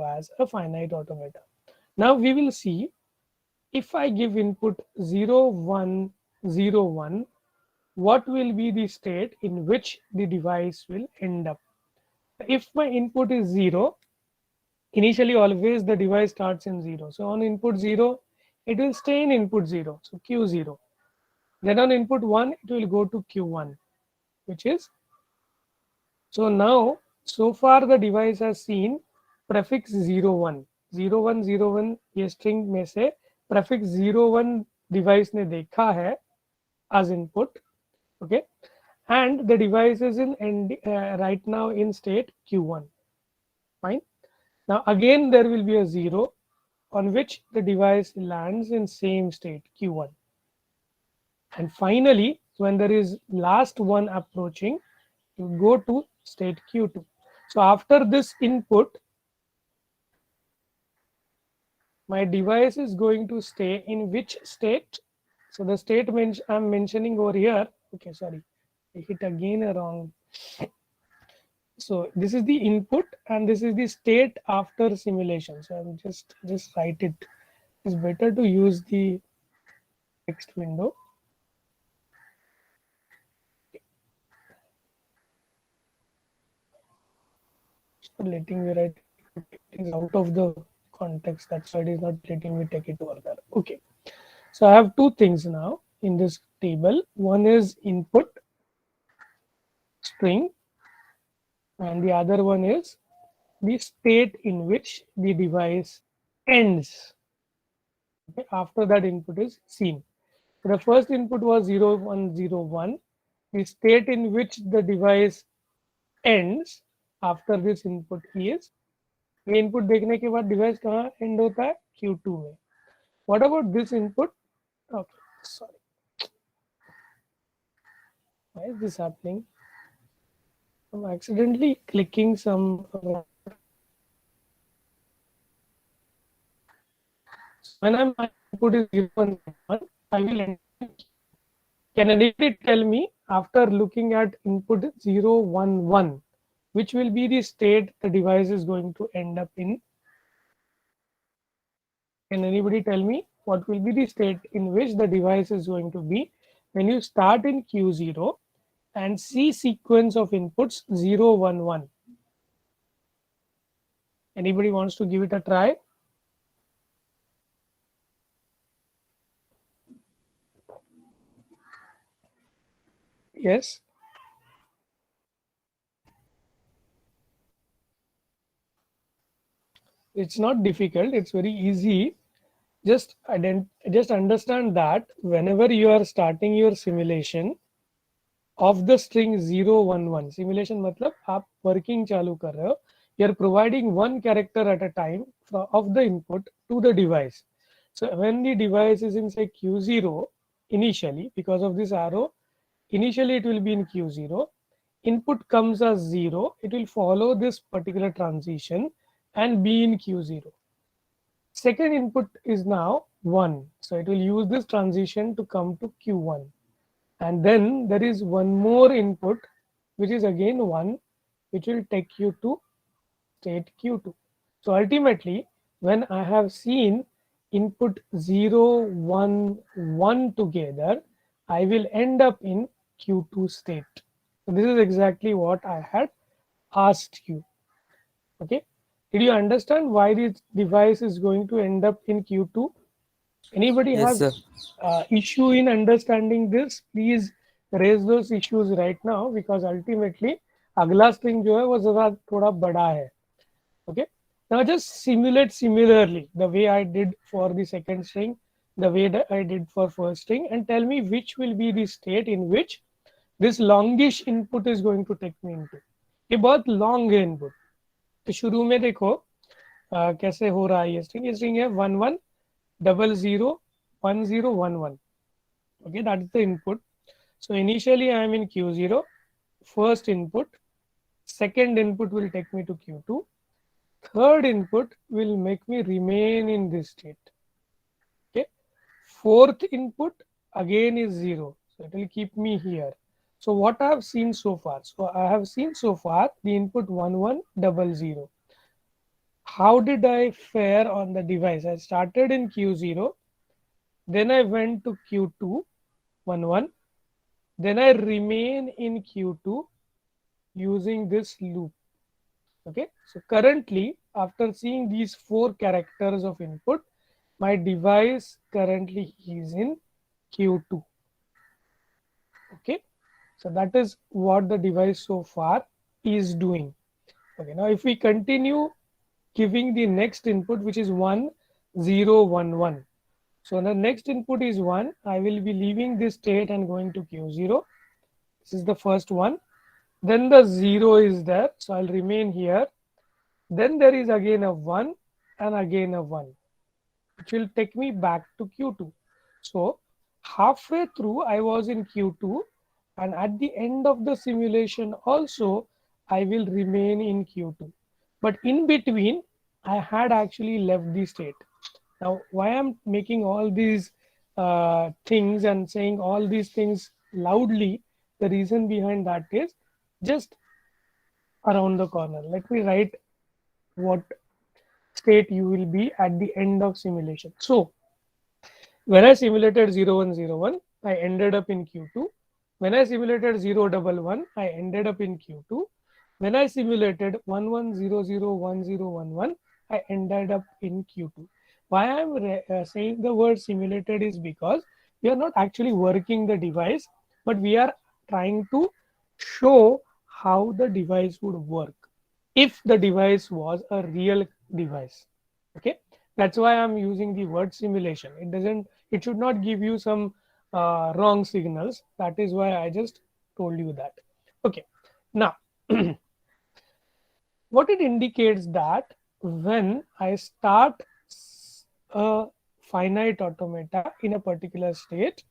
as a finite automata. Now we will see, if I give input 0, 1, 0, 1, what will be the state in which the device will end up. If my input is 0, initially always the device starts in 0. So on input 0, it will stay in input 0, so Q0. Then on input 1, it will go to Q1, which is, so now, so far the device has seen prefix 0, 1. 0, 1, 0, 1 ये string में से prefix 0, 1 device ने देखा है as input. Okay, and the device is in right now in state Q1. Fine. Now again there will be a 0 on which the device lands in same state Q1. And finally, when there is last one approaching, you go to state Q2. So after this input, my device is going to stay in which state? So the state I'm mentioning over here. Okay, sorry, I hit again a wrong. So this is the input and this is the state after simulation. So I'm just write it. It's better to use the text window. So letting me write it is out of the context. That's why it is not letting me take it further. Okay. So I have two things now in this table. One is input string and the other one is the state in which the device ends. Okay, after that input is seen. So the first input was 0, 1, 0, 1. The state in which the device ends after this input is, ये input देखने के बाद device कहाँ end होता है? Q2 में. What about this input? Okay, sorry. Why is this happening? I'm accidentally clicking some. When I'm my input is 0, 1, 1, I will end. Can anybody tell me after looking at input 0, 1, 1, which will be the state the device is going to end up in? Can anybody tell me what will be the state in which the device is going to be when you start in Q0 and see sequence of inputs 0, 1, 1? Anybody wants to give it a try? Yes. It's not difficult. It's very easy. Just understand that whenever you are starting your simulation of the string 0, 1, 1, simulation मतलब आप working चालू कर रहे हो, you are providing one character at a time of the input to the device. So when the device is in say Q0 initially, because of this arrow, initially it will be in Q0. Input comes as 0. It will follow this particular transition and be in Q0. Second input is now 1. So it will use this transition to come to Q1. And then there is one more input, which is again 1, which will take you to state Q2. So ultimately, when I have seen input 0, 1, 1 together, I will end up in Q2 state. So this is exactly what I had asked you. Okay. Did you understand why this device is going to end up in Q2? Anybody Yes, has sir. issue in understanding this? Please raise those issues right now, because ultimately अगला string जो है वो ज़रा थोड़ा बड़ा है. Okay. Now just simulate similarly the way I did for the second string, the way that I did for first string, and tell me which will be the state in which this longish input is going to take me into. ये बहुत long है input. तो शुरू में देखो कैसे हो रहा है ये string है 1 1 0 0 1 0 1 1. Okay, that's the input. So initially I am in Q0, first input, second input will take me to Q2, third input will make me remain in this state. Okay, fourth input again is 0, so it will keep me here. So what I have seen so far? So I have seen so far the input 1 1 0 0. how did I fare on the device? I started in Q0, then I went to Q2, 1 1, then I remain in Q2 using this loop. Okay, so currently, after seeing these four characters of input, my device currently is in Q2. Okay, so that is what the device so far is doing. Okay, now if we continue giving the next input, which is 1 0 1 1. So the next input is 1. I will be leaving this state and going to Q0. This is the first one. Then the 0 is there, so I'll remain here. Then there is again a 1 and again a 1, which will take me back to Q2. So halfway through I was in Q2, and at the end of the simulation also I will remain in Q2. But in between I had actually left the state. Now why I'm making all these things and saying all these things loudly, the reason behind that is just around the corner. Let me write what state you will be at the end of simulation. So when I simulated 0101, I ended up in Q2. When I simulated 011, I ended up in Q2. When I simulated 11001011, I ended up in Q2. Why I'm saying the word simulated is because we are not actually working the device, but we are trying to show how the device would work if the device was a real device. Okay, that's why I'm using the word simulation. It should not give you some wrong signals. That is why I just told you that. Okay, now what it indicates that when I start a finite automata in a particular state,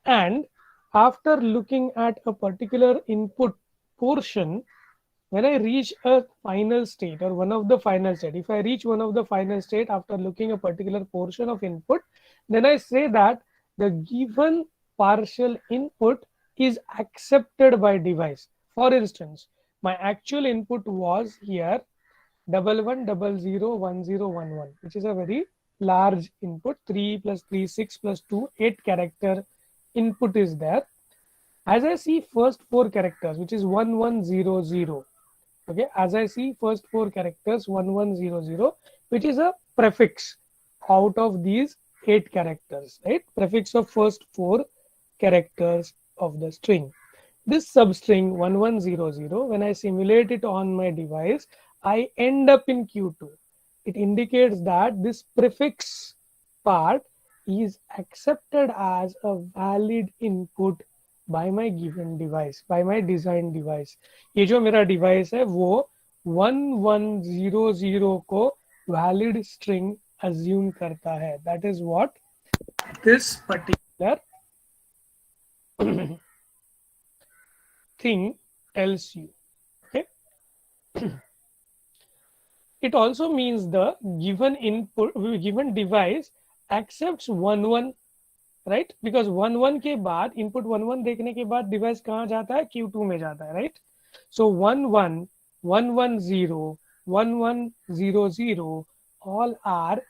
and after looking at a particular input portion, when I reach a final state or one of the final state, if I reach one of the final state after looking a particular portion of input, then I say that the given partial input is accepted by device. For instance, my actual input was here 11001011, which is a very large input. 3 plus 3 6 plus 2 8 character input is there. As I see first four characters, which is 1100. Okay, as I see first four characters 1100, which is a prefix out of these 8 characters, right? Prefix of first four characters of the string. This substring 1100, when I simulate it on my device, I end up in Q2. It indicates that this prefix part is accepted as a valid input by my given device, by my design device. ये जो मेरा device है वो 1100 को valid string assume करता है. That is what this particular thing tells you. Okay. It also means the given input, given device accepts 1 1, right, because 1 1 के बाद इनपुट 1 1 देखने के बाद डिवाइस कहाँ जाता है, Q2 में जाता है, right. So 1 1 1 1 0 1 1 0 0 all are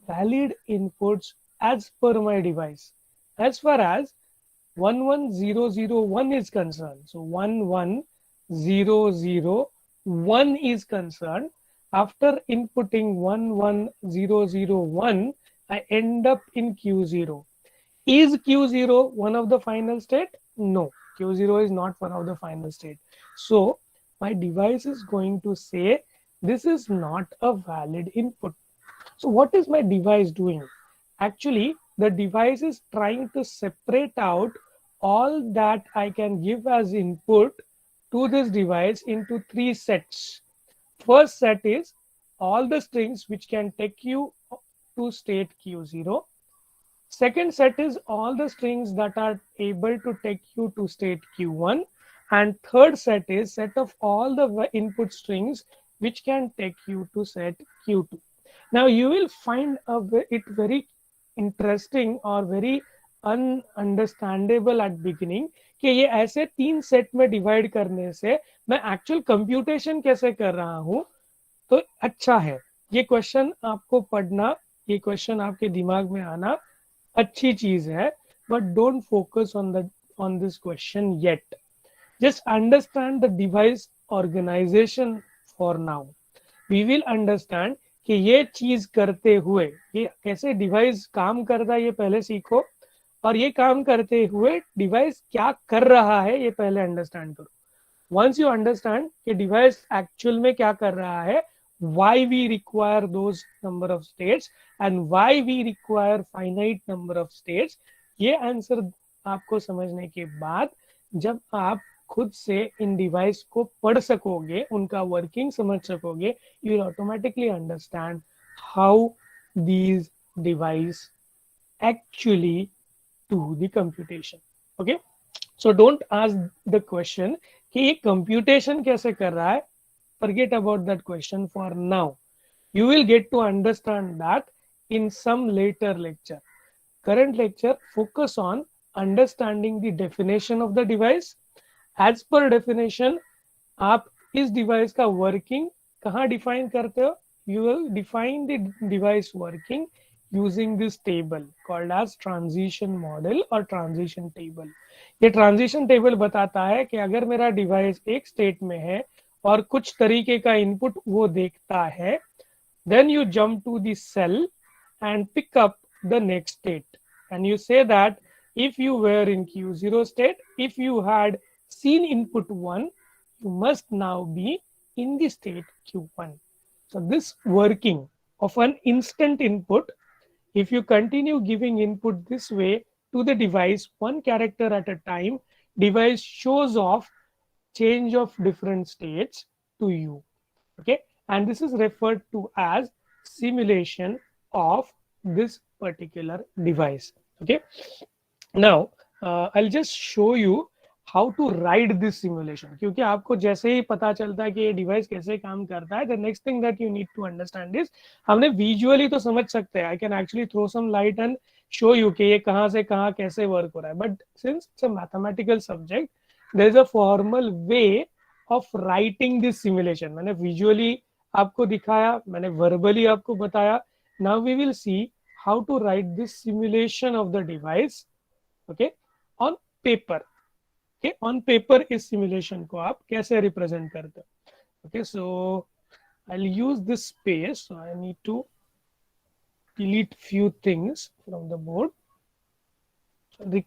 valid inputs as per my device as far as 1 1 0 0 1 is concerned. So 1 1 0 0 1 is concerned. After inputting 1 1 0 0 1, I end up in Q0. Is Q0 one of the final state? No, Q0 is not one of the final state. So my device is going to say this is not a valid input. So what is my device doing? Actually, the device is trying to separate out all that I can give as input to this device into 3 sets. First set is all the strings which can take you to state Q0. Second set is all the strings that are able to take you to state Q1. And third set is set of all the input strings which can take you to set Q2. Now you will find it very interesting or very ununderstandable at beginning कि ये ऐसे 3 set में divide करने से मैं actual computation कैसे कर रहा हूं तो अच्छा है. ये क्वेश्चन आपको पढ़ना, ये क्वेश्चन आपके दिमाग में आना अच्छी चीज है, but don't focus on this question yet. Just understand the device organization for now. We will understand कि ये चीज करते हुए, ये कैसे डिवाइस काम करता है ये पहले सीखो, और ये काम करते हुए डिवाइस क्या कर रहा है ये पहले अंडरस्टैंड करो. once you understand कि डिवाइस एक्चुअल में क्या कर रहा है, why we require those number of states and why we require finite number of states, ये आंसर आपको समझने के बाद जब आप खुद से इन डिवाइस को पढ़ सकोगे, उनका वर्किंग समझ सकोगे, you will automatically understand how these device actually do the computation. Okay, so don't ask the question कि ये computation कैसे कर रहा है. Forget about that question for now. You will get to understand that in some later lecture. Current lecture focus on understanding the definition of the device. As per definition, आप इस device का working कहाँ define करते हो? You will define the device working using this table called as transition model or transition table. ये transition table बताता है कि अगर मेरा डिवाइस एक स्टेट में है और कुछ तरीके का इनपुट वो देखता है, then you jump to the cell and pick up the next state, and you say that if you were in q0 state, if you had seen input 1, you must now be in the state q1. So this working of an instant input, if you continue giving input this way to the device, one character at a time, device shows off change of different states to you. Okay, and this is referred to as simulation of this particular device. Okay, now I'll just show you how to write this simulation. क्योंकि आपको जैसे ही पता चलता है कि ये device कैसे काम करता है, the next thing that you need to understand is, हमने visually तो समझ सकते हैं, I can actually throw some light and show you कि ये कहाँ से कहाँ कैसे वर्क हो रहा है, but since it's a mathematical subject, there is a formal way of writing this simulation. मैंने visually आपको दिखाया, मैंने verbally आपको बताया. Now we will see how to write this simulation of the device, okay, on paper. Okay, on paper इस simulation को आप कैसे represent करते हो. Okay, so I'll use this space, so I need to delete few things from the board. So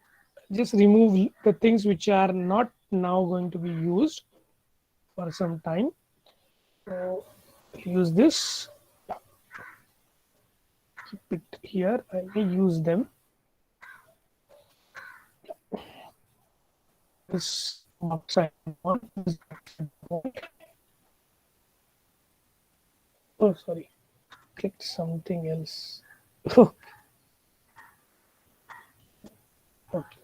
just remove the things which are not now going to be used for some time. So use this, keep it here, I may use them. This box I want, oh sorry, clicked something else. Okay,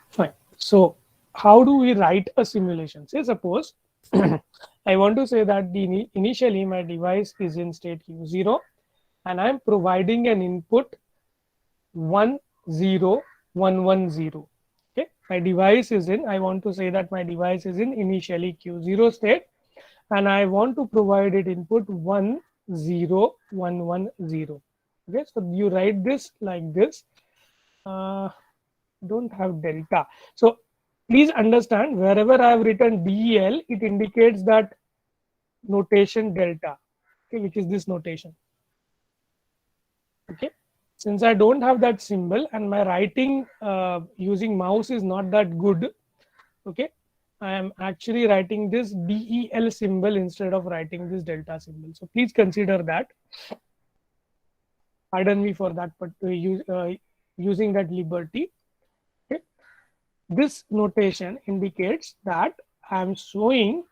fine. So how do we write a simulation? Say suppose I want to say that initially my device is in state q0 and I'm providing an input 10110. Okay, my device is in, I want to say that my device is in initially q0 state and I want to provide it input 10110. Okay, so you write this like this. Don't have delta. So please understand, wherever I have written del, it indicates that notation delta, okay, which is this notation. Okay, since I don't have that symbol and my writing using mouse is not that good, okay, I am actually writing this del symbol instead of writing this delta symbol. So please consider that. Pardon me for that, but using that liberty. Okay, this notation indicates that I am showing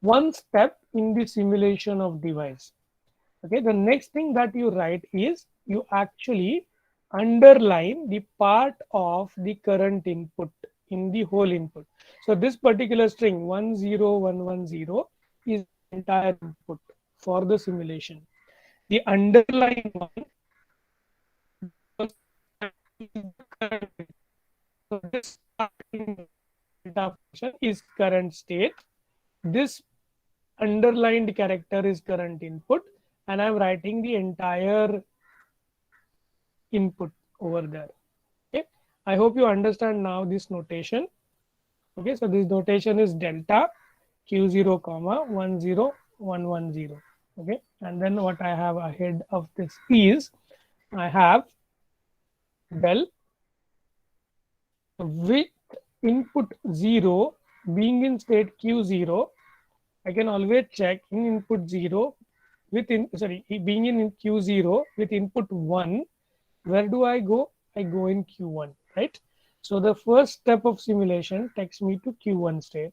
one step in the simulation of device. Okay, the next thing that you write is you actually underline the part of the current input in the whole input. So this particular string 10110 is the entire input for the simulation. The underlined one is the current. So this data function is current state. This underlined character is current input, and I'm writing the entire input over there. Okay, I hope you understand now this notation. Okay, so this notation is delta q0 comma 10110. Okay, and then what I have ahead of this is I have del with input 0 being in state q0. I can always check in input 0 with being in q0 with input 1. Where do I go? I go in q1, right? So the first step of simulation takes me to q1 state.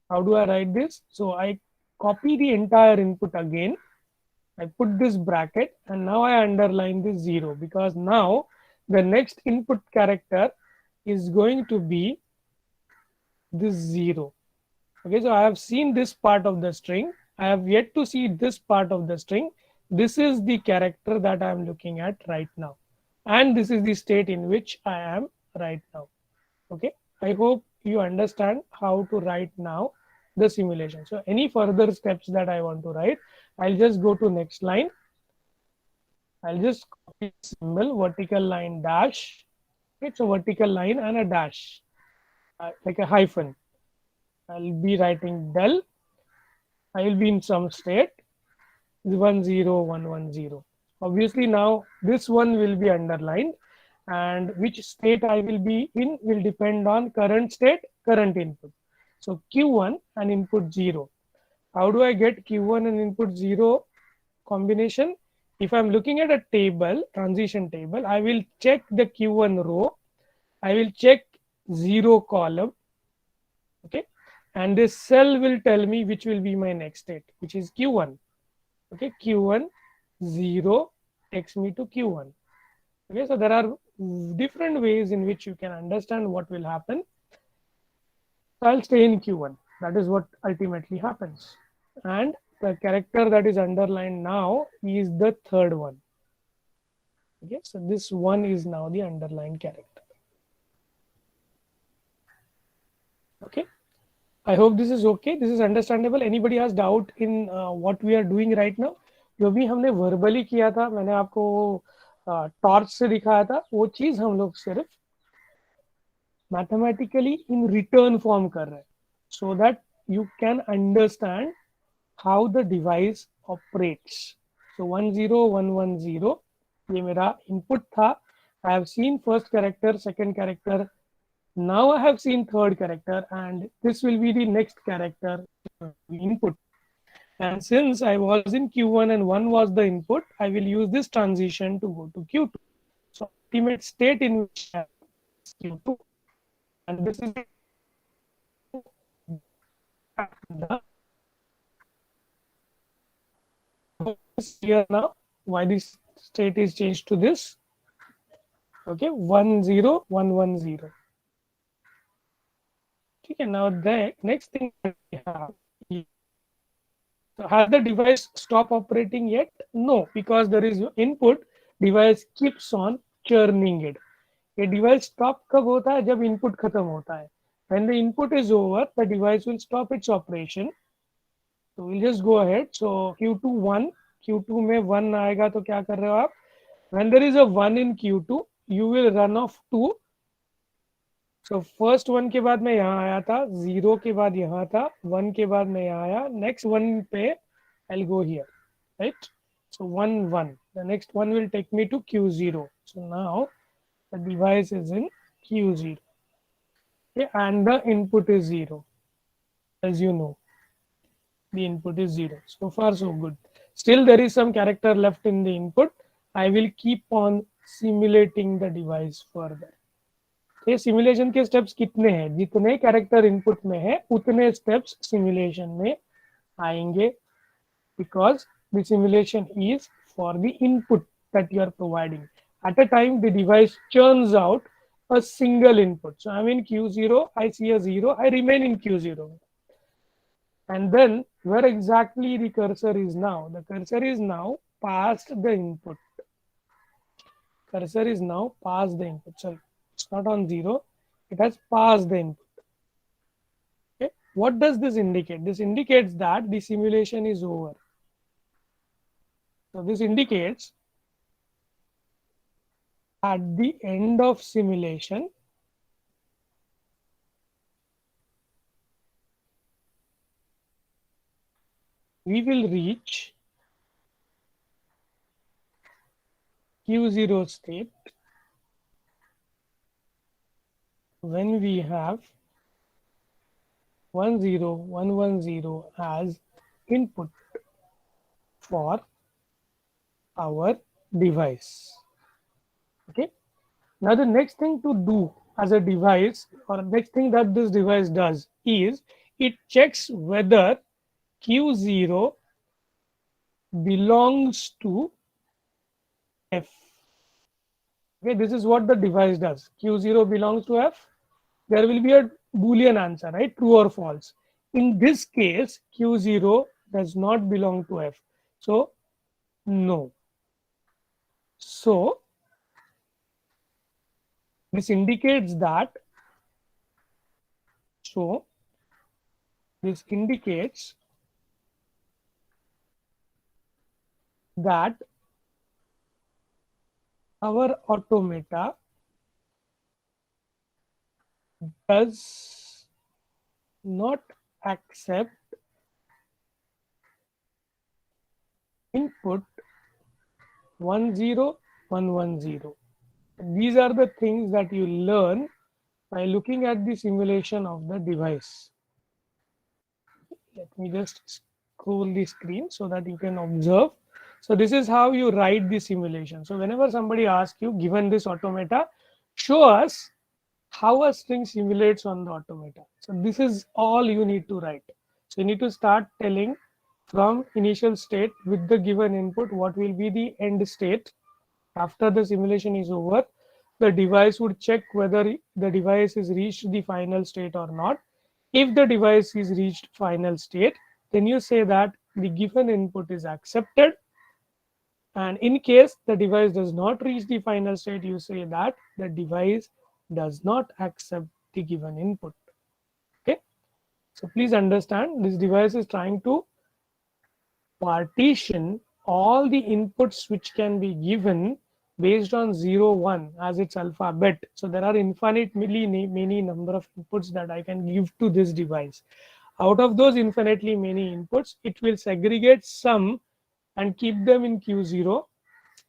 How do I write this? So I copy the entire input again. I put this bracket and now I underline this 0 because now the next input character is going to be this 0. Okay, so I have seen this part of the string. I have yet to see this part of the string. This is the character that I am looking at right now. And this is the state in which I am right now. Okay, I hope you understand how to write now the simulation. So any further steps that I want to write, I'll just go to next line. I'll just copy symbol vertical line dash. It's a vertical line and a dash, like a hyphen. I'll be writing del. I will be in some state 10110. Obviously now this one will be underlined, and which state I will be in will depend on current state, current input. So Q1 and input 0. How do I get Q1 and input 0 combination? If I'm looking at a table, transition table, I will check the Q1 row. I will check 0 column. Okay. And this cell will tell me which will be my next state, which is Q1. Okay. Q1 0 takes me to Q1. Okay. So there are different ways in which you can understand what will happen. So I'll stay in Q1. That is what ultimately happens. And the character that is underlined now is the third one. Okay, so this one is now the underlined character. Okay, I hope this is okay. This is understandable. Anybody has doubt in what we are doing right now? जो भी हमने verbally किया था, मैंने आपको torch से दिखाया था, वो चीज हम लोग सिर्फ मैथमेटिकली इन रिटर्न फॉर्म कर रहे हैं, so that you can understand how the device operates. So 10110 ये मेरा input था. I have seen first character, second character. Now I have seen third character, and this will be the next character input. And since I was in Q1 and 1 was the input, I will use this transition to go to Q2. So ultimate state in which I have Q2, and this is here now why this state is changed to this. Okay, 10110. Okay, now the next thing that we have is, so has the device stopped operating yet? No, because there is input, device keeps on churning it. A device stop कब होता है? जब input खत्म होता है. When the input is over, the device will stop its operation. So we'll just go ahead. So Q2 1, Q2 में 1 आएगा तो क्या कर रहे हो आप? When there is a 1 in Q2, you will run off 2. So first 1 के बाद मैं यहाँ आया था, 0 के बाद यहाँ था, 1 के बाद मैं यहाँ आया, next 1 पे I'll go here, right? So 1 1. The next one will take me to Q0. So now the device is in Q0. Okay, and the input is 0. As you know, the input is 0. So far so good. Still there is some character left in the input. I will keep on simulating the device further. ये simulation के steps कितने हैं? जितने character input में है उतने steps simulation में आएंगे, because the simulation is for the input that you are providing. At a time the device churns out a single input. So I'm in Q0, I see a 0, I remain in Q0. And then where exactly the cursor is now? The cursor is now past the input. Cursor is now past the input. Sorry, it's not on 0. It has passed the input. Okay. What does this indicate? This indicates that the simulation is over. So this indicates at the end of simulation, we will reach Q0 state when we have 10110 as input for our device. Okay. Now the next thing to do as a device, or next thing that this device does, is it checks whether Q0 belongs to F. Okay, this is what the device does. Q0 belongs to F. There will be a Boolean answer, right? True or false. In this case, Q0 does not belong to F. So, no. So, this indicates that, so this indicates that our automata does not accept input 10110. These are the things that you learn by looking at the simulation of the device. Let me just scroll the screen so that you can observe. So this is how you write the simulation. So whenever somebody asks you, given this automata, show us how a string simulates on the automata. So this is all you need to write. So you need to start telling from initial state with the given input what will be the end state after the simulation is over. The device would check whether the device is reached the final state or not. If the device is reached final state, then you say that the given input is accepted, and in case the device does not reach the final state, you say that the device does not accept the given input. Okay, so please understand, this device is trying to partition all the inputs which can be given based on 0 1 as its alphabet. So there are infinitely many number of inputs that I can give to this device. Out of those infinitely many inputs, it will segregate some and keep them in Q0,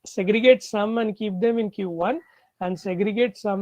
segregate some and keep them in Q1, and segregate some